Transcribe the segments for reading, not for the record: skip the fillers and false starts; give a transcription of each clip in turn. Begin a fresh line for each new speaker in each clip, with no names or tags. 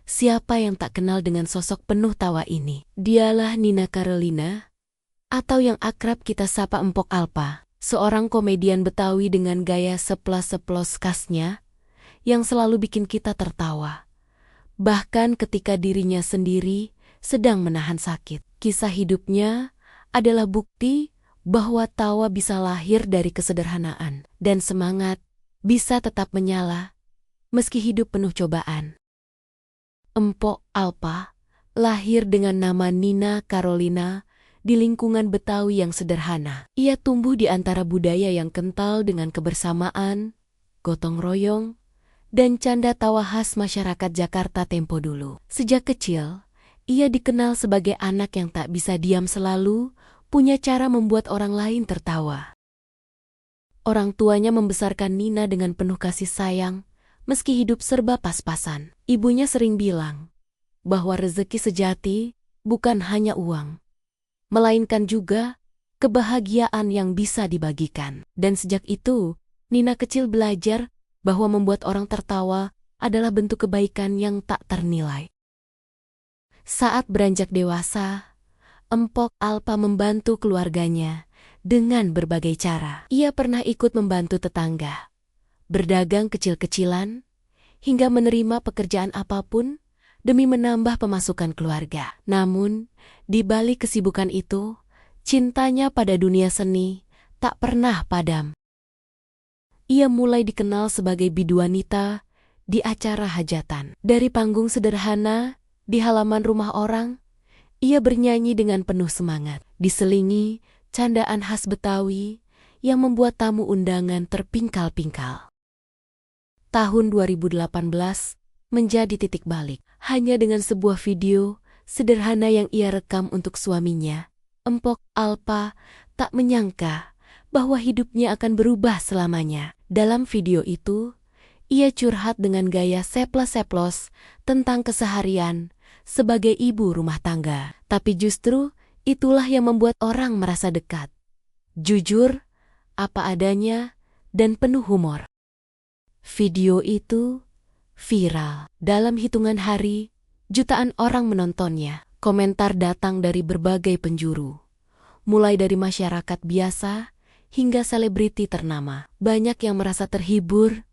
Siapa yang tak kenal dengan sosok penuh tawa ini? Dialah Nina Carolina, atau yang akrab kita sapa Empok Alpa, seorang komedian Betawi dengan gaya seplas-seplos khasnya yang selalu bikin kita tertawa. Bahkan ketika dirinya sendiri sedang menahan sakit. Kisah hidupnya adalah bukti bahwa tawa bisa lahir dari kesederhanaan dan semangat bisa tetap menyala meski hidup penuh cobaan. Empok Alpa lahir dengan nama Nina Carolina di lingkungan Betawi yang sederhana. Ia tumbuh di antara budaya yang kental dengan kebersamaan, gotong royong, dan canda tawa khas masyarakat Jakarta tempo dulu. Sejak kecil, ia dikenal sebagai anak yang tak bisa diam, selalu punya cara membuat orang lain tertawa. Orang tuanya membesarkan Nina dengan penuh kasih sayang, meski hidup serba pas-pasan. Ibunya sering bilang bahwa rezeki sejati bukan hanya uang, melainkan juga kebahagiaan yang bisa dibagikan. Dan sejak itu, Nina kecil belajar bahwa membuat orang tertawa adalah bentuk kebaikan yang tak ternilai. Saat beranjak dewasa, Empok Alpa membantu keluarganya dengan berbagai cara. Ia pernah ikut membantu tetangga, berdagang kecil-kecilan, hingga menerima pekerjaan apapun demi menambah pemasukan keluarga. Namun, di balik kesibukan itu, cintanya pada dunia seni tak pernah padam. Ia mulai dikenal sebagai biduanita di acara hajatan. Dari panggung sederhana di halaman rumah orang, ia bernyanyi dengan penuh semangat, diselingi candaan khas Betawi yang membuat tamu undangan terpingkal-pingkal. Tahun 2018 menjadi titik balik. Hanya dengan sebuah video sederhana yang ia rekam untuk suaminya, Empok Alpa tak menyangka bahwa hidupnya akan berubah selamanya. Dalam video itu, ia curhat dengan gaya seplos-seplos tentang keseharian sebagai ibu rumah tangga. Tapi justru itulah yang membuat orang merasa dekat. Jujur, apa adanya, dan penuh humor. Video itu viral. Dalam hitungan hari, jutaan orang menontonnya. Komentar datang dari berbagai penjuru, mulai dari masyarakat biasa hingga selebriti ternama. Banyak yang merasa terhibur,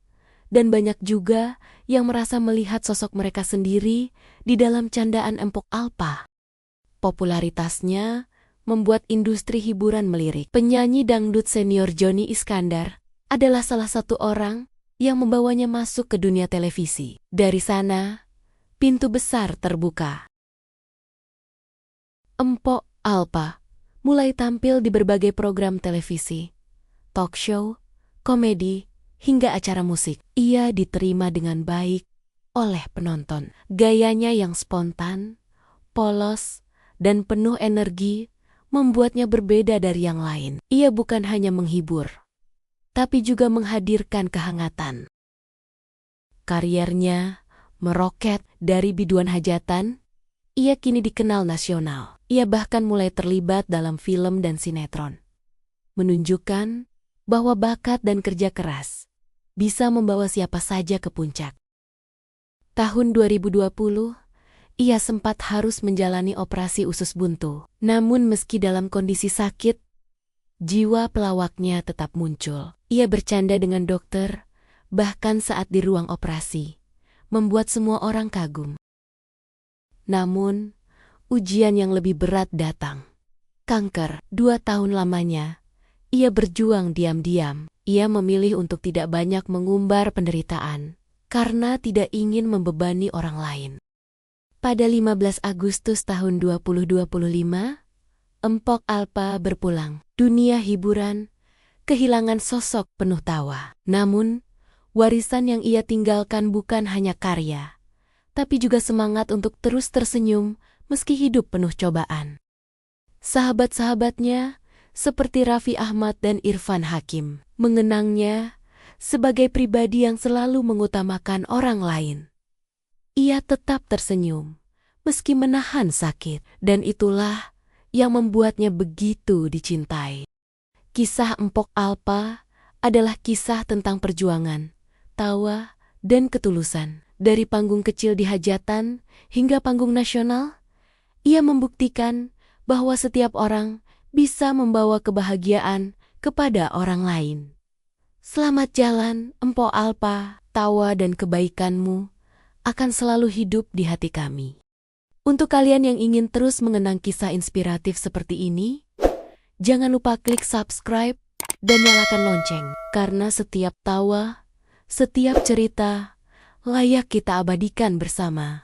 dan banyak juga yang merasa melihat sosok mereka sendiri di dalam candaan Empok Alpa. Popularitasnya membuat industri hiburan melirik. Penyanyi dangdut senior Joni Iskandar adalah salah satu orang yang membawanya masuk ke dunia televisi. Dari sana, pintu besar terbuka. Empok Alpa mulai tampil di berbagai program televisi, talk show, komedi, hingga acara musik. Ia diterima dengan baik oleh penonton. Gayanya yang spontan, polos, dan penuh energi membuatnya berbeda dari yang lain. Ia bukan hanya menghibur, tapi juga menghadirkan kehangatan. Kariernya meroket. Dari biduan hajatan, ia kini dikenal nasional. Ia bahkan mulai terlibat dalam film dan sinetron, menunjukkan bahwa bakat dan kerja keras bisa membawa siapa saja ke puncak. Tahun 2020, ia sempat harus menjalani operasi usus buntu. Namun meski dalam kondisi sakit, jiwa pelawaknya tetap muncul. Ia bercanda dengan dokter, bahkan saat di ruang operasi, membuat semua orang kagum. Namun, ujian yang lebih berat datang. Kanker. 2 tahun lamanya, ia berjuang diam-diam. Ia memilih untuk tidak banyak mengumbar penderitaan, karena tidak ingin membebani orang lain. Pada 15 Agustus tahun 2025, Empok Alpa berpulang. Dunia hiburan kehilangan sosok penuh tawa. Namun, warisan yang ia tinggalkan bukan hanya karya, tapi juga semangat untuk terus tersenyum meski hidup penuh cobaan. Sahabat-sahabatnya seperti Raffi Ahmad dan Irfan Hakim mengenangnya sebagai pribadi yang selalu mengutamakan orang lain. Ia tetap tersenyum meski menahan sakit, dan itulah yang membuatnya begitu dicintai. Kisah Empok Alpa adalah kisah tentang perjuangan, tawa, dan ketulusan. Dari panggung kecil di hajatan hingga panggung nasional, ia membuktikan bahwa setiap orang bisa membawa kebahagiaan kepada orang lain. Selamat jalan, Empo Alpa, tawa dan kebaikanmu akan selalu hidup di hati kami. Untuk kalian yang ingin terus mengenang kisah inspiratif seperti ini, jangan lupa klik subscribe dan nyalakan lonceng, karena setiap tawa, setiap cerita, layak kita abadikan bersama.